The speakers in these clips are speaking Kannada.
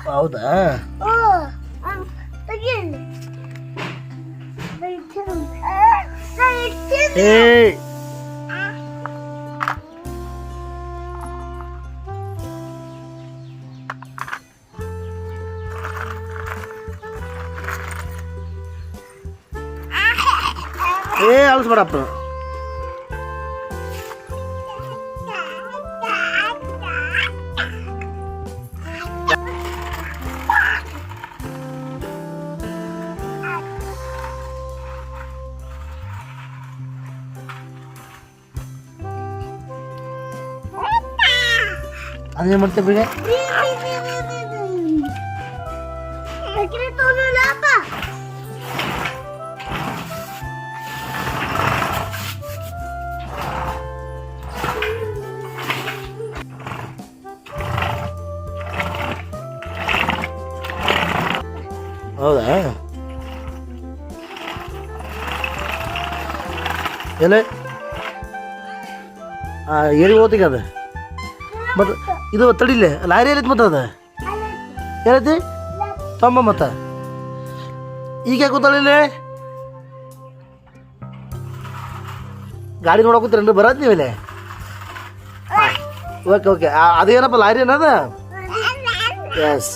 ಹೌದಾ ಏ ಅಳಿಸ್ಬೇಡಪ್ಪ ಅದೇನು ಮಾಡ್ತೇವೆ ಬಿಡಿ ಹೌದಾ ಎಲ್ಲ ಏರಿ ಹೋತಿಗೆ ಅದು ಮತ್ತು ಇದು ತಡಿಲೆ ಲಾರಿ ಎಲ್ಲೈತಿ ಮತ್ತೆ ಅದು ಏನೈತಿ ತೊಂಬ ಮತ್ತು ಈಗ ಯಾಕೆ ಗೊತ್ತಾಳಿಲ್ಲ ಗಾಡಿ ನೋಡಕ್ಕೆ ಕೂತ್ರೇನ್ರಿ ಬರತ್ತೆ ನೀವಿಲ್ಲ ಓಕೆ ಓಕೆ ಅದೇನಪ್ಪ ಲಾರಿ ಏನದ ಎಸ್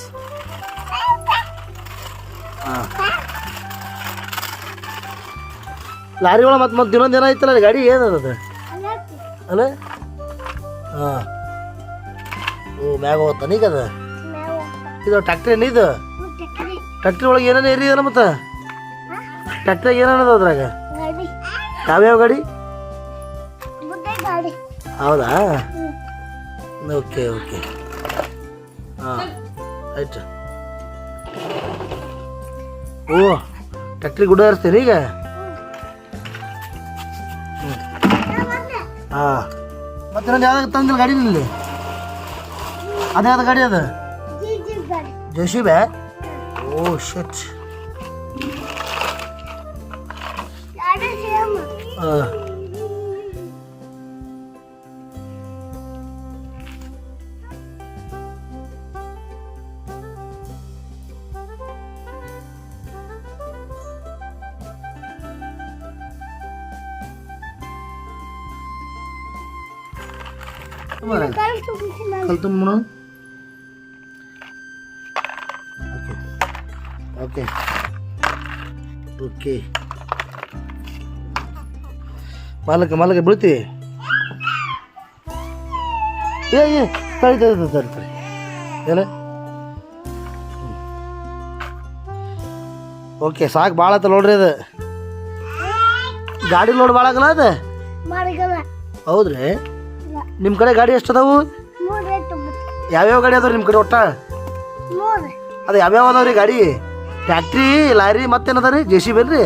ಹಾಂ ಲಾರಿ ಒಳಗೆ ಮತ್ತೆ ಇನ್ನೊಂದು ಏನೋ ಐತಲ್ಲ ಗಾಡಿ ಏನದ ಅಲ್ಲ ಹಾಂ ಓ ಮ್ಯಾಗ ಹೋಗ್ತಾನ ಈಗ ಅದು ಇದು ಟ್ಯಾಕ್ಟ್ರಿ ಏನು ಇದು ಟ್ಯಾಕ್ಟ್ರಿ ಒಳಗೆ ಏನೇನು ಏರಿದಲ್ಲ ಮತ್ತೆ ಟ್ಯಾಕ್ಟ್ರಾಗ ಏನೇನದ ಅದ್ರಾಗ ಯಾವ್ಯಾವ ಗಾಡಿ ಹೌದಾ ಓಕೆ ಓಕೆ ಹಾಂ ಆಯ್ತು ಓ ಟ್ಯಾಕ್ಟ್ರಿ ಗುಡ್ಡ ಇರ್ತೀರಿ ಈಗ ಹಾಂ ಮತ್ತೆ ನಾನು ಯಾವ್ದಾಗ ತಂದಿಲ್ಲ ಗಾಡಿನಲ್ಲಿ ಅದೇ ಯಾವ್ದು ಗಾಡಿ ಅದು JCB ಓ ಶಿಟ್ ಹಾಂ ಕಲ್ ತುಂಬ ಓಕೆ ಓಕೆ ಮಾಲಕ ಬೀಳ್ತೀವಿ ಏ ತಡಿ ತಡಿ ತಡಿ ತಡಿ ಏನ ಓಕೆ ಸಾಕು ಭಾಳ ಆತ ನೋಡ್ರಿ ಅದು ಗಾಡಿ ಲೋಡ್ ಭಾಳ ಆಗಲ್ಲ ಅದು ಹೌದ್ರಿ ನಿಮ್ಮ ಕಡೆ ಗಾಡಿ ಎಷ್ಟು ಅದಾವು ಯಾವ್ಯಾವ ಗಾಡಿ ಅದಾವ್ರಿ ನಿಮ್ಮ ಕಡೆ ಒಟ್ಟ ಅದು ಯಾವ್ಯಾವ ಅದಾವ್ರಿ ಗಾಡಿ ಟ್ಯಾಕ್ಟ್ರಿ ಲಾರಿ ಮತ್ತೇನದ ರೀ JCB ರೀ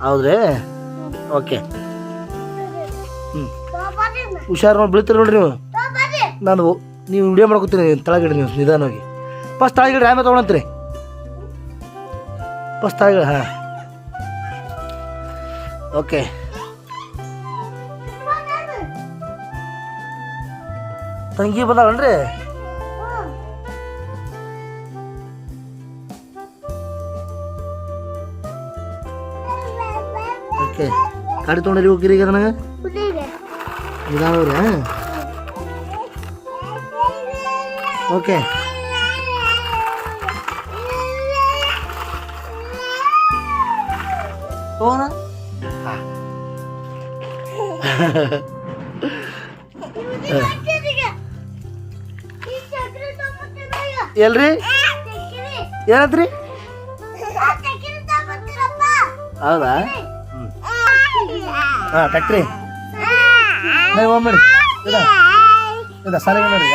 ಹೌದ್ರಿ ಓಕೆ ಹುಷಾರು ನೋಡಿ ಬೀಳ್ತೀರಿ ನೋಡ್ರಿ ನೀವು ನಾನು ನೀವು ವಿಡಿಯೋ ಮಾಡ್ಕೊತೀನಿ ತಳಗಿಡಿ ನೀವು ನಿಧಾನವಾಗಿ ಫಸ್ಟ್ ತಳಗಿಡ್ರಿ ಆಮೇಲೆ ತೊಗೊಳಂತ್ರಿ ಫಸ್ಟ್ ತಳಗಿಡಿ ಹಾಂ ಓಕೆ ತಂಗಿ ಬಂದಾಳನ್ರಿ ಓಕೆ ಗಾಡಿ ತೊಗೊಂಡ್ರಿ ಹೋಗಿರಿ ಈಗ ನನಗೆ ನಿಧಾನವ್ರಿ ಓಕೆ ಹೋಗೋಣ ಎಲ್ರಿ ಏನಂತ್ರಿ ಹೌದಾ ಹಾಂ ಟ್ಯಾಕ್ಟ್ರಿ ಒಮ್ಮೆ ಸಾಲಿಗೆ ನೋಡ್ರಿ